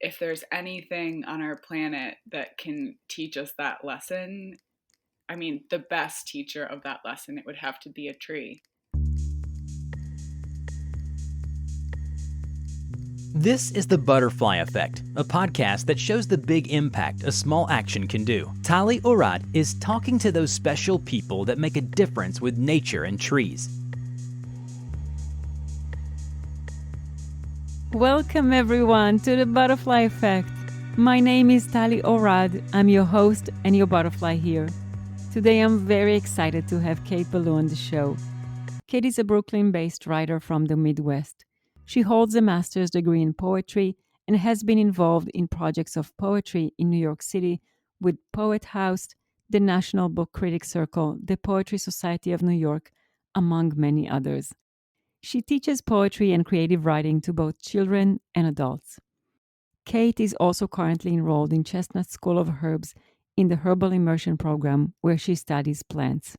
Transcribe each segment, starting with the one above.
if there's anything on our planet that can teach us that lesson, I mean, the best teacher of that lesson, it would have to be a tree. This is The Butterfly Effect, a podcast that shows the big impact a small action can do. Tali Orad is talking to those special people that make a difference with nature and trees. Welcome everyone to The Butterfly Effect. My name is Tali Orad. I'm your host and your butterfly here. Today I'm very excited to have Kate Belew on the show. Kate is a Brooklyn-based writer from the Midwest. She holds a master's degree in poetry and has been involved in projects of poetry in New York City with Poet House, the National Book Critics Circle, the Poetry Society of New York, among many others. She teaches poetry and creative writing to both children and adults. Kate is also currently enrolled in Chestnut School of Herbs in the Herbal Immersion Program, where she studies plants.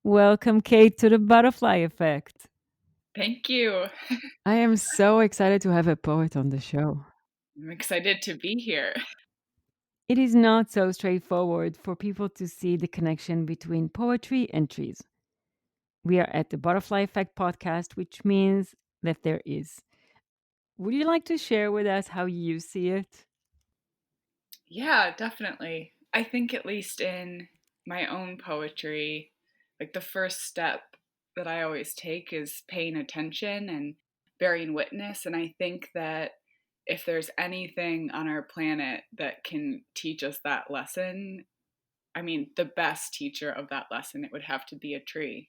Welcome, Kate, to The Butterfly Effect. Thank you. I am so excited to have a poet on the show. I'm excited to be here. It is not so straightforward for people to see the connection between poetry and trees. We are at the Butterfly Effect podcast, which means that there is. Would you like to share with us how you see it? Yeah, definitely. I think, at least in my own poetry, like the first step that I always take is paying attention and bearing witness. And I think that if there's anything on our planet that can teach us that lesson, I mean, the best teacher of that lesson, it would have to be a tree.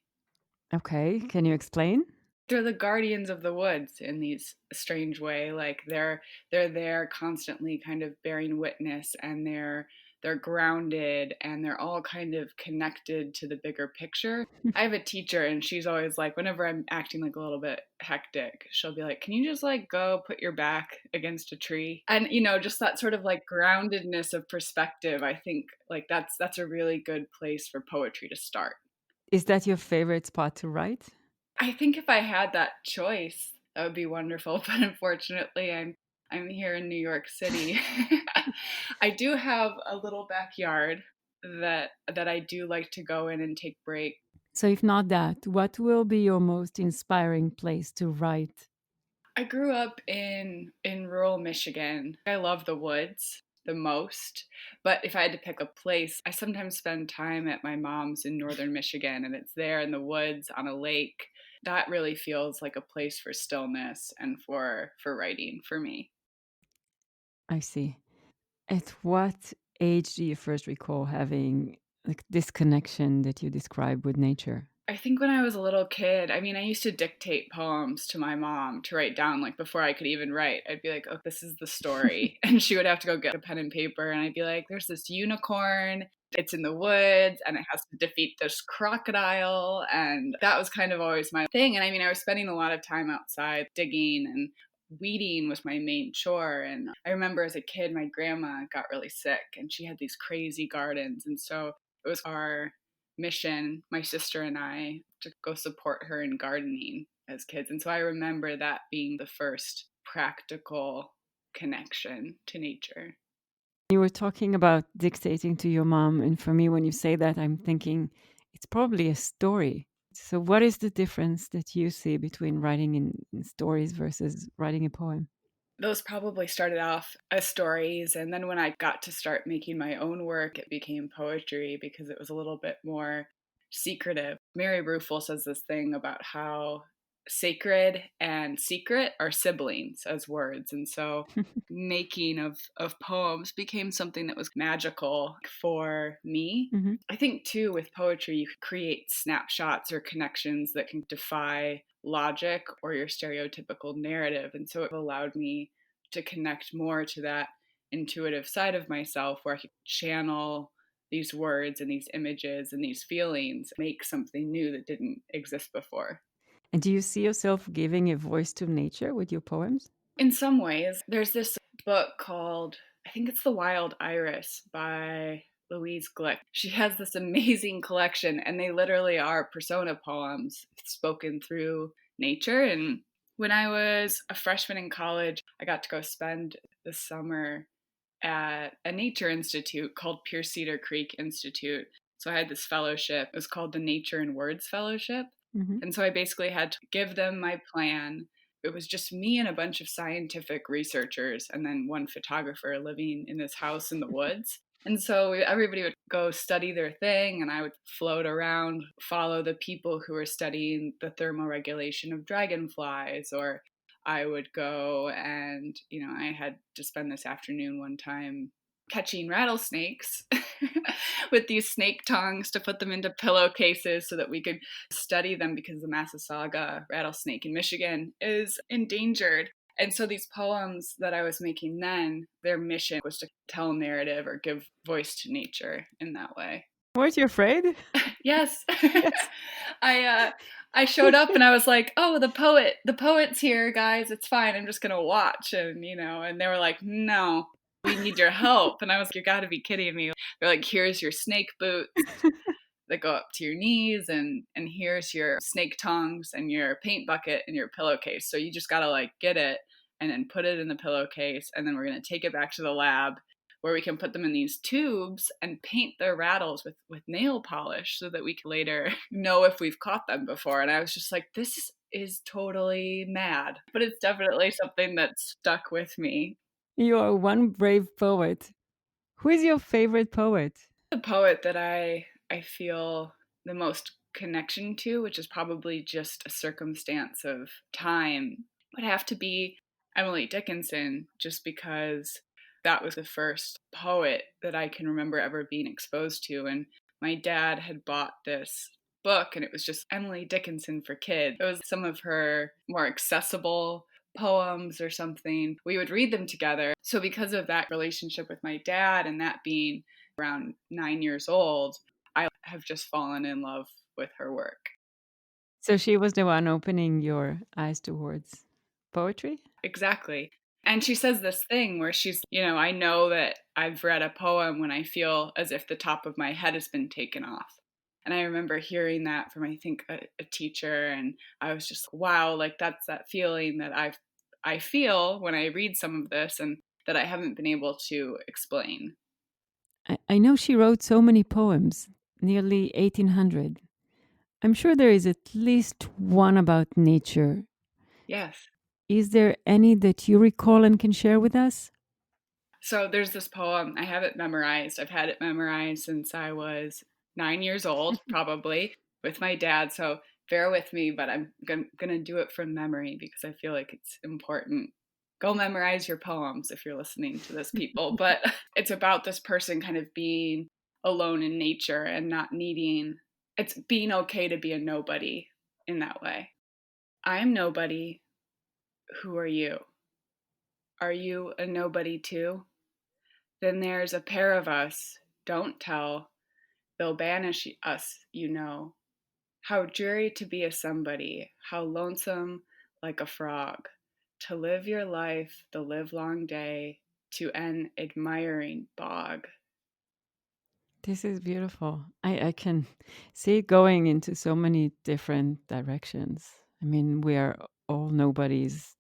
Okay, can you explain? They're the guardians of the woods in these strange way. Like they're there constantly kind of bearing witness, and they're grounded, and they're all kind of connected to the bigger picture. I have a teacher, and she's always like, whenever I'm acting like a little bit hectic, she'll be like, can you just like go put your back against a tree? And just that sort of like groundedness of perspective. I think like that's a really good place for poetry to start. Is that your favorite spot to write? I think if I had that choice, that would be wonderful. But unfortunately, I'm here in New York City. I do have a little backyard that I do like to go in and take breaks. So, if not that, what will be your most inspiring place to write? I grew up in rural Michigan. I love the woods the most, but if I had to pick a place, I sometimes spend time at my mom's in northern Michigan, and it's there in the woods on a lake. That really feels like a place for stillness and for writing for me. I see. At what age do you first recall having like this connection that you describe with nature? I think when I was a little kid, I mean, I used to dictate poems to my mom to write down, like before I could even write. I'd be like, oh, this is the story. And she would have to go get a pen and paper. And I'd be like, there's this unicorn. It's in the woods and it has to defeat this crocodile. And that was kind of always my thing. And I mean, I was spending a lot of time outside digging, and weeding was my main chore. And I remember as a kid, my grandma got really sick and she had these crazy gardens. And so it was our mission, my sister and I, to go support her in gardening as kids. And so I remember that being the first practical connection to nature. You were talking about dictating to your mom. And for me, when you say that, I'm thinking it's probably a story. So, what is the difference that you see between writing in stories versus writing a poem? Those probably started off as stories. And then when I got to start making my own work, it became poetry because it was a little bit more secretive. Mary Ruefle says this thing about how sacred and secret are siblings as words. And so making of poems became something that was magical for me. Mm-hmm. I think too with poetry, you create snapshots or connections that can defy logic or your stereotypical narrative. And so it allowed me to connect more to that intuitive side of myself where I could channel these words and these images and these feelings, make something new that didn't exist before. And do you see yourself giving a voice to nature with your poems? In some ways, there's this book called, I think it's The Wild Iris by Louise Glick. She has this amazing collection, and they literally are persona poems spoken through nature. And When I was a freshman in college, I got to go spend the summer at a nature institute called Pierce Cedar Creek Institute. So I had this fellowship. It was called the Nature and Words Fellowship. Hmm. And so I basically had to give them my plan. It was just me and a bunch of scientific researchers and then one photographer living in this house in the woods. And so everybody would go study their thing, and I would float around, follow the people who were studying the thermoregulation of dragonflies, or I would go and, I had to spend this afternoon one time catching rattlesnakes with these snake tongues to put them into pillowcases so that we could study them because the Massasauga rattlesnake in Michigan is endangered. And so these poems that I was making then, their mission was to tell a narrative or give voice to nature in that way. Weren't you afraid? Yes. Yes. I showed up and I was like, "Oh, the poet's here, guys. It's fine. I'm just going to watch." And they were like, "No, we need your help." And I was like, "You got to be kidding me." They're like, "Here's your snake boots that go up to your knees, and here's your snake tongues and your paint bucket and your pillowcase. So you just got to like get it and then put it in the pillowcase, and then we're going to take it back to the lab where we can put them in these tubes and paint their rattles with nail polish so that we can later know if we've caught them before." And I was just like, this is totally mad, but it's definitely something that stuck with me. You are one brave poet. Who is your favorite poet? The poet that I feel the most connection to, which is probably just a circumstance of time, would have to be Emily Dickinson, just because that was the first poet that I can remember ever being exposed to. And my dad had bought this book, and it was just Emily Dickinson for kids. It was some of her more accessible poems or something. We would read them together. So because of that relationship with my dad and that being around 9 years old, I have just fallen in love with her work. So she was the one opening your eyes towards poetry? Exactly. And she says this thing where she's, I know that I've read a poem when I feel as if the top of my head has been taken off. And I remember hearing that from, I think, a teacher. And I was just, wow, like that's that feeling that I feel when I read some of this and that I haven't been able to explain. I know she wrote so many poems, nearly 1800. I'm sure there is at least one about nature. Yes. Is there any that you recall and can share with us? So there's this poem. I have it memorized. I've had it memorized since I was 9 years old, probably, with my dad. So bear with me, but I'm going to do it from memory because I feel like it's important. Go memorize your poems if you're listening to this, people. But it's about this person kind of being alone in nature and not needing, it's being okay to be a nobody in that way. I am nobody. Who are you? Are you a nobody too? Then there's a pair of us, don't tell, they'll banish us, you know. How dreary to be a somebody, how lonesome like a frog, to live your life the livelong day to an admiring bog. This is beautiful. I can see it going into so many different directions. I mean, we are all nobodies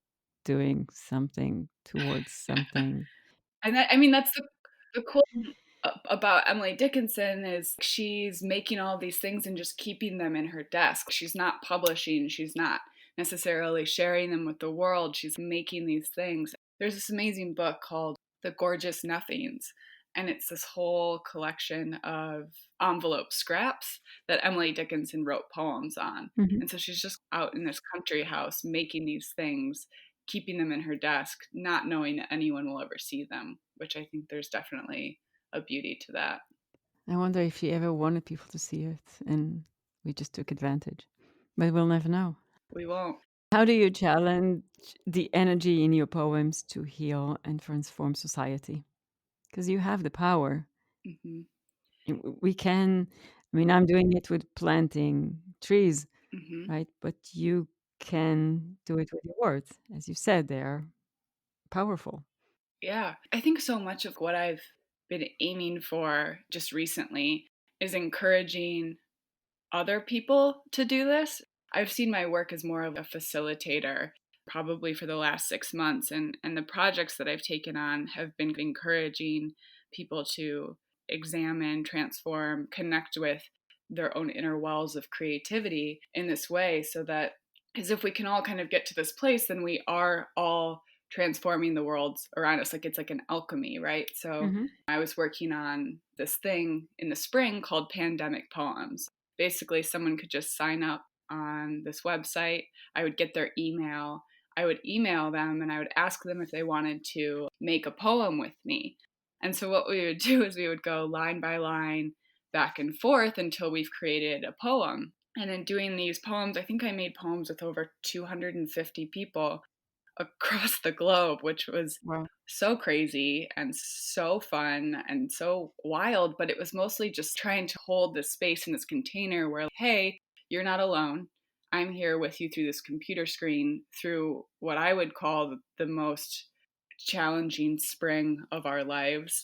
doing something towards something. And that, I mean, that's the cool thing about Emily Dickinson is she's making all these things and just keeping them in her desk. She's not publishing, she's not necessarily sharing them with the world. She's making these things. There's this amazing book called The Gorgeous Nothings, and it's this whole collection of envelope scraps that Emily Dickinson wrote poems on. Mhm. And so she's just out in this country house making these things, keeping them in her desk, not knowing that anyone will ever see them, which I think there's definitely a beauty to that. I wonder if she ever wanted people to see it and we just took advantage. But we'll never know. We won't. How do you challenge the energy in your poems to heal and transform society? Because you have the power. Hmm. We can, I mean, I'm doing it with planting trees, Hmm. right? But you can do it with your words. As you said, they are powerful. Yeah. I think so much of what I've been aiming for just recently is encouraging other people to do this. I've seen my work as more of a facilitator probably for the last 6 months. And the projects that I've taken on have been encouraging people to examine, transform, connect with their own inner wells of creativity in this way, so that as if we can all kind of get to this place, then we are all transforming the world around us. Like it's like an alchemy, right? So Mm-hmm. I was working on this thing in the spring called Pandemic Poems. Basically, someone could just sign up on this website. I would get their email. I would email them and I would ask them if they wanted to make a poem with me. And so what we would do is we would go line by line, back and forth until we've created a poem. And in doing these poems, I think I made poems with over 250 people across the globe, which was Wow. so crazy and so fun and so wild. But it was mostly just trying to hold this space in this container where, hey, you're not alone. I'm here with you through this computer screen, through what I would call the most challenging spring of our lives.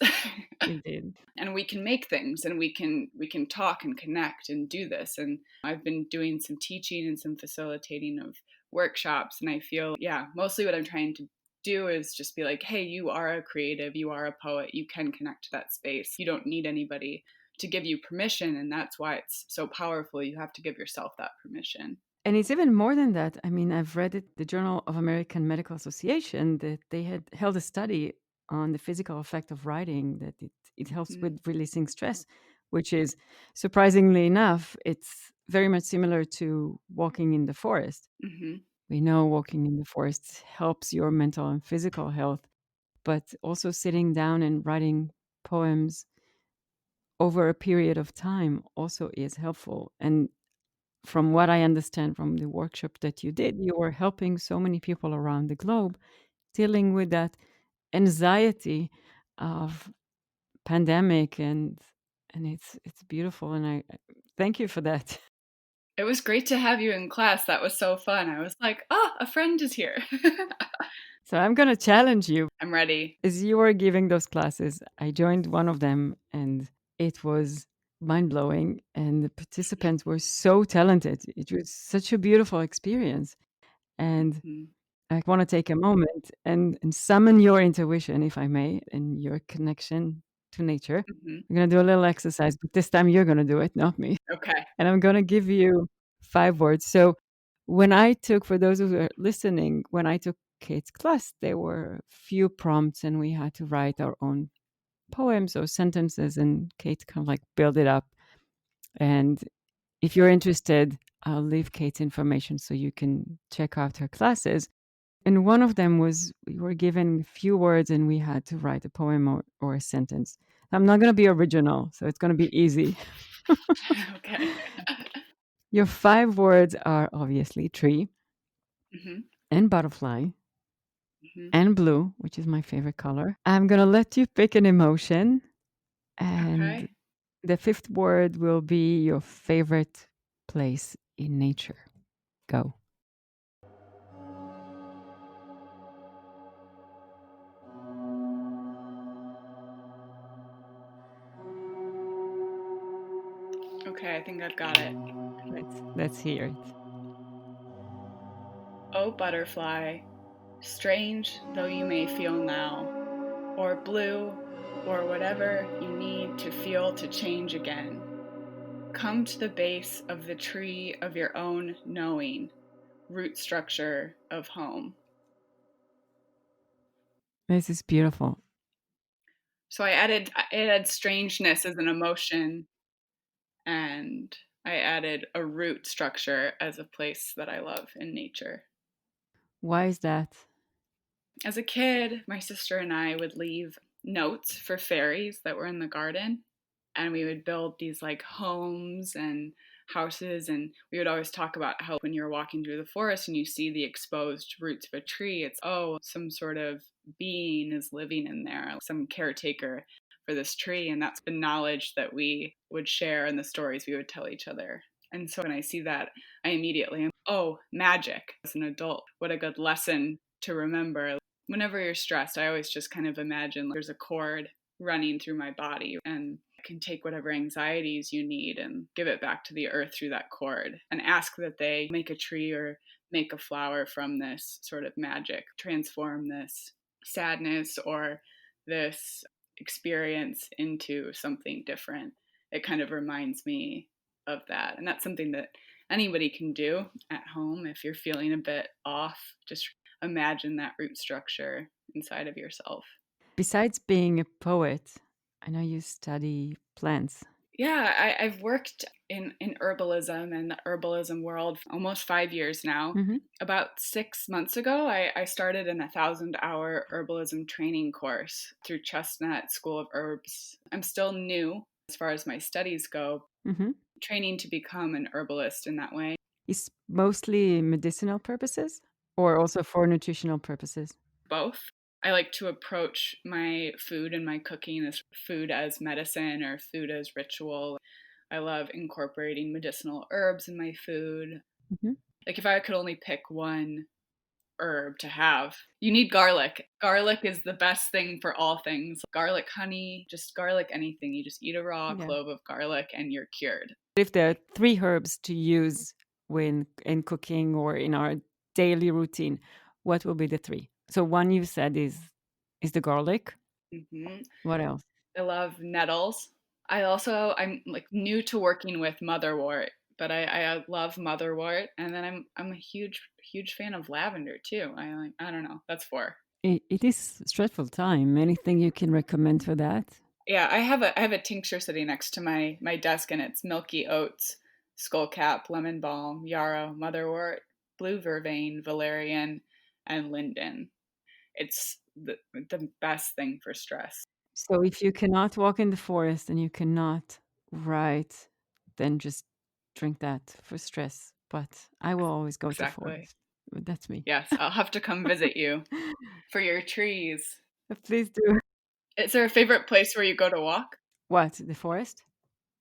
Indeed. And we can make things, and we can talk and connect and do this. And I've been doing some teaching and some facilitating of workshops, and I feel, yeah, mostly what I'm trying to do is just be like, hey, you are a creative, you are a poet, you can connect to that space. You don't need anybody to give you permission, and that's why it's so powerful. You have to give yourself that permission. And it's even more than that. I mean, I've read it, the Journal of American Medical Association, that they had held a study on the physical effect of writing, that it helps Mm-hmm. with releasing stress, which is surprisingly enough, it's very much similar to walking in the forest. Mm-hmm. We know walking in the forest helps your mental and physical health, but also sitting down and writing poems over a period of time also is helpful. And from what I understand from the workshop that you did, you were helping so many people around the globe dealing with that anxiety of pandemic, and it's beautiful, and I thank you for that. It was great to have you in class. That was so fun. I was like, oh, a friend is here. So I'm going to challenge you. I'm ready. As you were giving those classes, I joined one of them and it was mind blowing. And the participants were so talented. It was such a beautiful experience. And Mm-hmm. I want to take a moment and summon your intuition, if I may, and your connection to nature. Mm-hmm. We're going to do a little exercise, but this time you're going to do it, not me. Okay. And I'm going to give you 5 words. So for those who are listening, when I took Kate's class, there were a few prompts and we had to write our own poems or sentences, and Kate kind of like build it up. And if you're interested, I'll leave Kate's information so you can check out her classes. And one of them was we were given a few words and we had to write a poem or a sentence. I'm not going to be original, so it's going to be easy. Okay. Your 5 words are obviously tree Mm-hmm. and butterfly Mm-hmm. and blue, which is my favorite color. I'm going to let you pick an emotion. And Okay. the 5th word will be your favorite place in nature. Go. Okay, I think I've got it. Let's hear it. Oh, butterfly, strange though you may feel now, or blue, or whatever you need to feel to change again, come to the base of the tree of your own knowing, root structure of home. This is beautiful. So I added strangeness as an emotion, and I added a root structure as a place that I love in nature. Why is that? As a kid, my sister and I would leave notes for fairies that were in the garden, and we would build these like homes and houses. And we would always talk about how when you're walking through the forest and you see the exposed roots of a tree, it's, oh, some sort of being is living in there, some caretaker for this tree. And that's the knowledge that we would share and the stories we would tell each other. And so when I see that, I immediately am, oh, magic. As an adult, what a good lesson to remember. Whenever you're stressed, I always just kind of imagine there's a cord running through my body, and I can take whatever anxieties you need and give it back to the earth through that cord, and ask that they make a tree or make a flower from this sort of magic, transform this sadness or this experience into something different. It kind of reminds me of that. And that's something that anybody can do at home if you're feeling a bit off. Just imagine that root structure inside of yourself. Besides being a poet, I know you study plants. Yeah, I've worked in herbalism and the herbalism world for almost 5 years now. Hmm. About 6 months ago, I started an 1,000-hour herbalism training course through Chestnut School of Herbs. I'm still new as far as my studies go, Hmm. training to become an herbalist in that way. It's mostly medicinal purposes or also for nutritional purposes? Both. I like to approach my food and my cooking as food as medicine or food as ritual. I love incorporating medicinal herbs in my food. Hmm. Like if I could only pick one herb to have, you need garlic. Garlic is the best thing for all things. Garlic honey, just garlic anything. You just eat a raw Yeah. clove of garlic and you're cured. If there are three herbs to use when in cooking or in our daily routine, what will be the three? So one you said is the garlic. Hmm. What else? I love nettles. I'm like new to working with motherwort, but I love motherwort, and then I'm a huge fan of lavender too. I don't know. That's four. It is stressful time. Anything you can recommend for that? Yeah, I have a tincture sitting next to my desk, and it's milky oats, skullcap, lemon balm, yarrow, motherwort, blue vervain, valerian, and linden. It's the best thing for stress. So if you cannot walk in the forest and you cannot write, then just drink that for stress. But I will always go to Exactly. forest. But that's me. Yes, I'll have to come visit you for your trees. Please do. Is there a favorite place where you go to walk? What? The forest?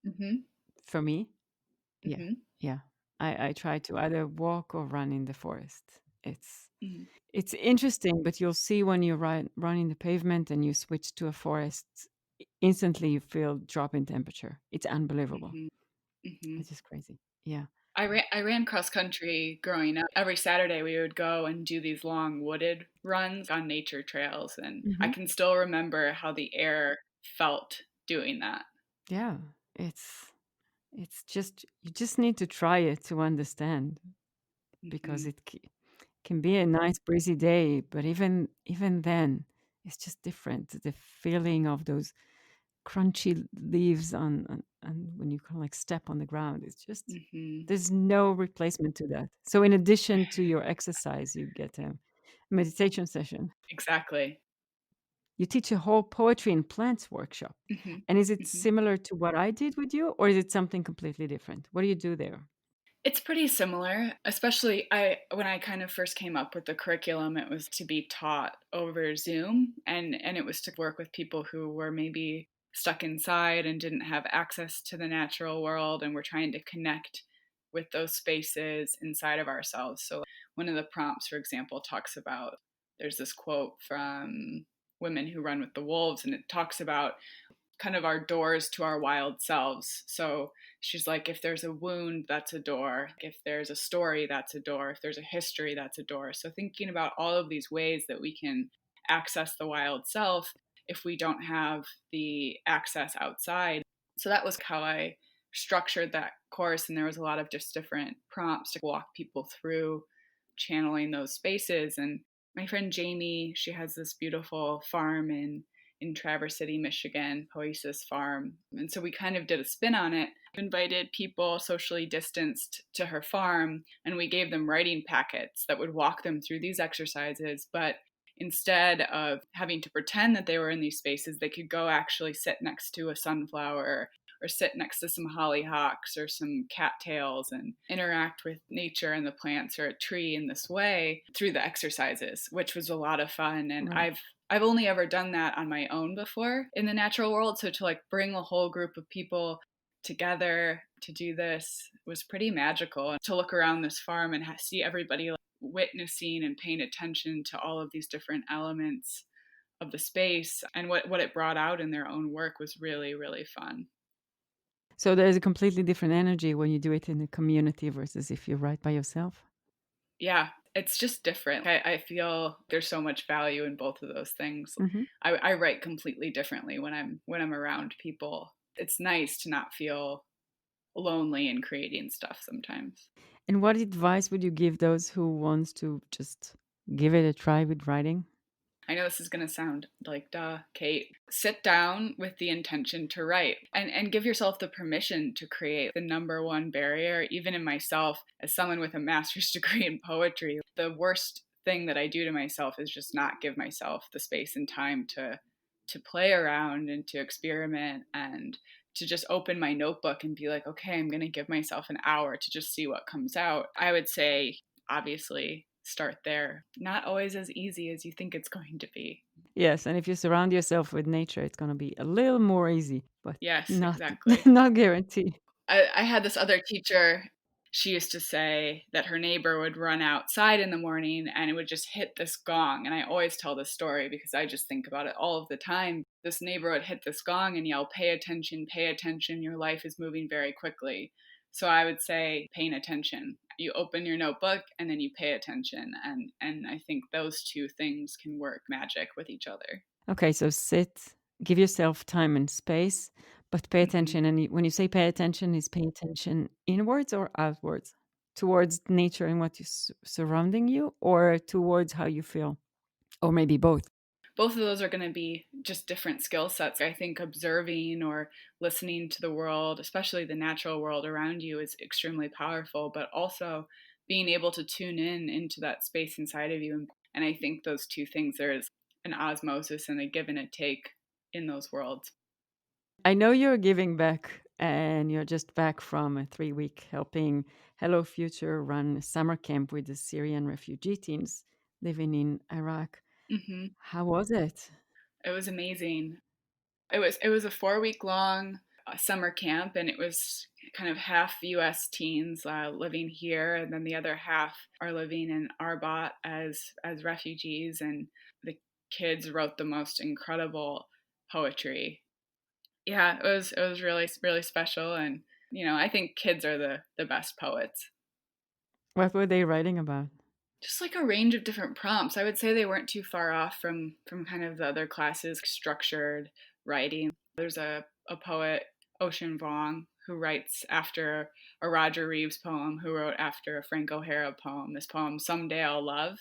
Mhm. For me? Yeah. Mhm. Yeah. I try to either walk or run in the forest. It's Mhm. it's interesting, but you'll see when you running the pavement and you switch to a forest, instantly you feel drop in temperature. It's unbelievable. Mhm. Mhm. It's just crazy. Yeah. I ran cross country growing up. Every Saturday we would go and do these long wooded runs on nature trails, and I Hmm. can still remember how the air felt doing that. Yeah. It's it's just you just need to try it to understand because Mhm. can be a nice breezy day, but even then, it's just different. The feeling of those crunchy leaves on when you kind of like step on the ground, it's just Mhm. there's no replacement to that. So in addition to your exercise, you get a meditation session. Exactly. You teach a whole poetry and plants workshop. Mhm. And is it Mhm. similar to what I did with you, or is it something completely different? What do you do there? It's pretty similar, especially I when I kind of first came up with the curriculum, it was to be taught over Zoom and it was to work with people who were maybe stuck inside and didn't have access to the natural world and were trying to connect with those spaces inside of ourselves. So one of the prompts, for example, talks about there's this quote from Women Who Run with the Wolves, and it talks about kind of our doors to our wild selves. So she's like, if there's a wound, that's a door. If there's a story, that's a door. If there's a history, that's a door. So thinking about all of these ways that we can access the wild self if we don't have the access outside. So that was how I structured that course. And there was a lot of just different prompts to walk people through channeling those spaces. And my friend Jamie, she has this beautiful farm in Traverse City, Michigan, Poesis Farm. And so we kind of did a spin on it, invited people socially distanced to her farm, and we gave them writing packets that would walk them through these exercises. But instead of having to pretend that they were in these spaces, they could go actually sit next to a sunflower or sit next to some hollyhocks or some cattails and interact with nature and the plants or a tree in this way through the exercises, which was a lot of fun. And Right. I've only ever done that on my own before in the natural world. So to like bring a whole group of people together to do this was pretty magical. And to look around this farm and see everybody like witnessing and paying attention to all of these different elements of the space and what it brought out in their own work was really, really fun. So there's a completely different energy when you do it in a community versus if you write by yourself. Yeah, it's just different. I feel there's so much value in both of those things. Hmm. I write completely differently when I'm around people. It's nice to not feel lonely in creating stuff sometimes. And what advice would you give those who wants to just give it a try with writing? I know this is going to sound like, duh, Kate. Sit down with the intention to write and give yourself the permission to create. The number one barrier, even in myself, as someone with a master's degree in poetry, the worst thing that I do to myself is just not give myself the space and time to play around and to experiment and to just open my notebook and be like, okay, I'm going to give myself an hour to just see what comes out. I would say, obviously, start there. Not always as easy as you think it's going to be. Yes, and if you surround yourself with nature, it's going to be a little more easy, but Yes, not exactly. not guaranteed. I had this other teacher. She used to say that her neighbor would run outside in the morning and it would just hit this gong. And I always tell this story because I just think about it all of the time. This neighbor would hit this gong and yell, pay attention, your life is moving very quickly. So I would say, paying attention. You open your notebook and then you pay attention. And I think those two things can work magic with each other. Okay, so sit, give yourself time and space, but pay Mhm. attention. And when you say pay attention, is pay attention inwards or outwards? Towards nature and what is surrounding you, or towards how you feel? Or maybe both. Both of those are going to be just different skill sets. I think observing or listening to the world, especially the natural world around you, is extremely powerful, but also being able to tune in into that space inside of you. And I think those two things, there's an osmosis and a give and a take in those worlds. I know you're giving back and you're just back from a 3-week helping Hello Future run a summer camp with the Syrian refugee teens living in Iraq. Hmm. How was it? It was amazing. It was a 4 week long summer camp, and it was kind of half U.S. teens living here, and then the other half are living in Arbat as refugees. And the kids wrote the most incredible poetry. Yeah, it was really really special, and I think kids are the best poets. What were they writing about? Just like a range of different prompts. I would say they weren't too far off from kind of the other classes, structured writing. There's a poet, Ocean Vuong, who writes after a Roger Reeves poem, who wrote after a Frank O'Hara poem, this poem, Someday I'll Love.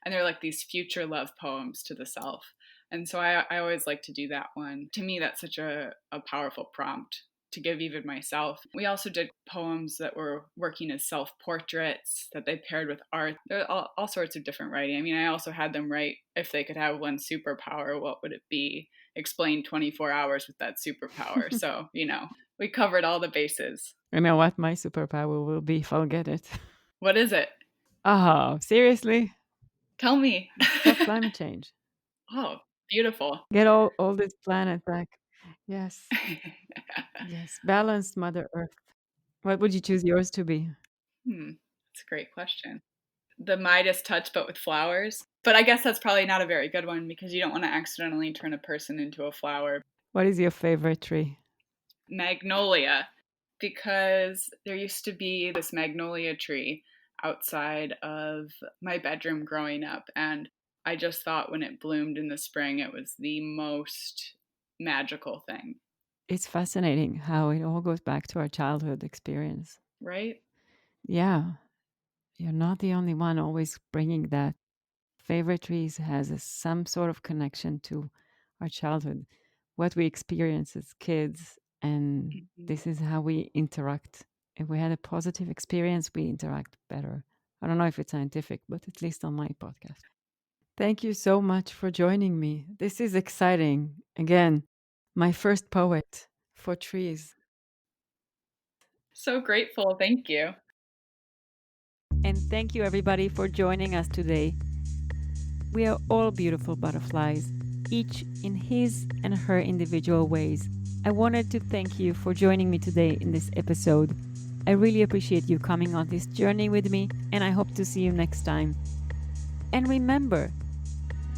And they're like these future love poems to the self. And so I always like to do that one. To me, that's such a powerful prompt to give even myself. We also did poems that were working as self-portraits that they paired with art. There are all sorts of different writing. I mean, I also had them write, if they could have one superpower, what would it be? Explain 24 hours with that superpower. So, we covered all the bases. I know what my superpower will be if I'll get it. What is it? Oh, seriously? Tell me. Stop climate change. Oh, beautiful. Get all this planet back. Yes. Yes. Balanced Mother Earth. What would you choose yours to be? That's a great question. The Midas touch, but with flowers. But I guess that's probably not a very good one because you don't want to accidentally turn a person into a flower. What is your favorite tree? Magnolia, because there used to be this magnolia tree outside of my bedroom growing up, and I just thought when it bloomed in the spring, it was the most magical thing, It's fascinating how it all goes back to our childhood experience. right? Yeah, you're not the only one always bringing that. Favorite trees has some sort of connection to our childhood, what we experience as kids, and Mhm. this is how we interact. If we had a positive experience, we interact better. I don't know if it's scientific, but at least on my podcast. Thank you so much for joining me. This is exciting. Again, my first poet for trees. So grateful. Thank you. And thank you, everybody, for joining us today. We are all beautiful butterflies, each in his and her individual ways. I wanted to thank you for joining me today in this episode. I really appreciate you coming on this journey with me, and I hope to see you next time. And remember,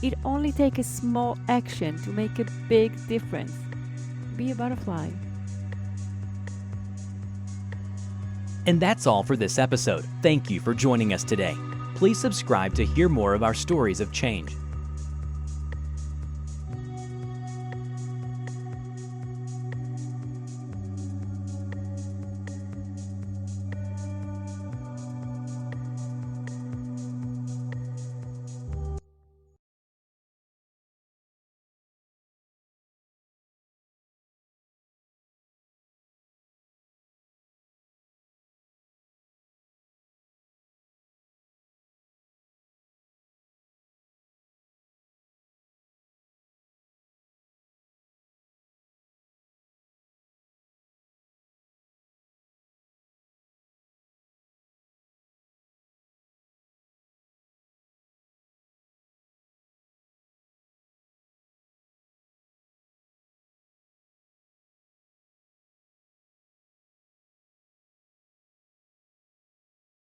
it only takes a small action to make a big difference. Be a butterfly. And that's all for this episode. Thank you for joining us today. please subscribe to hear more of our stories of change.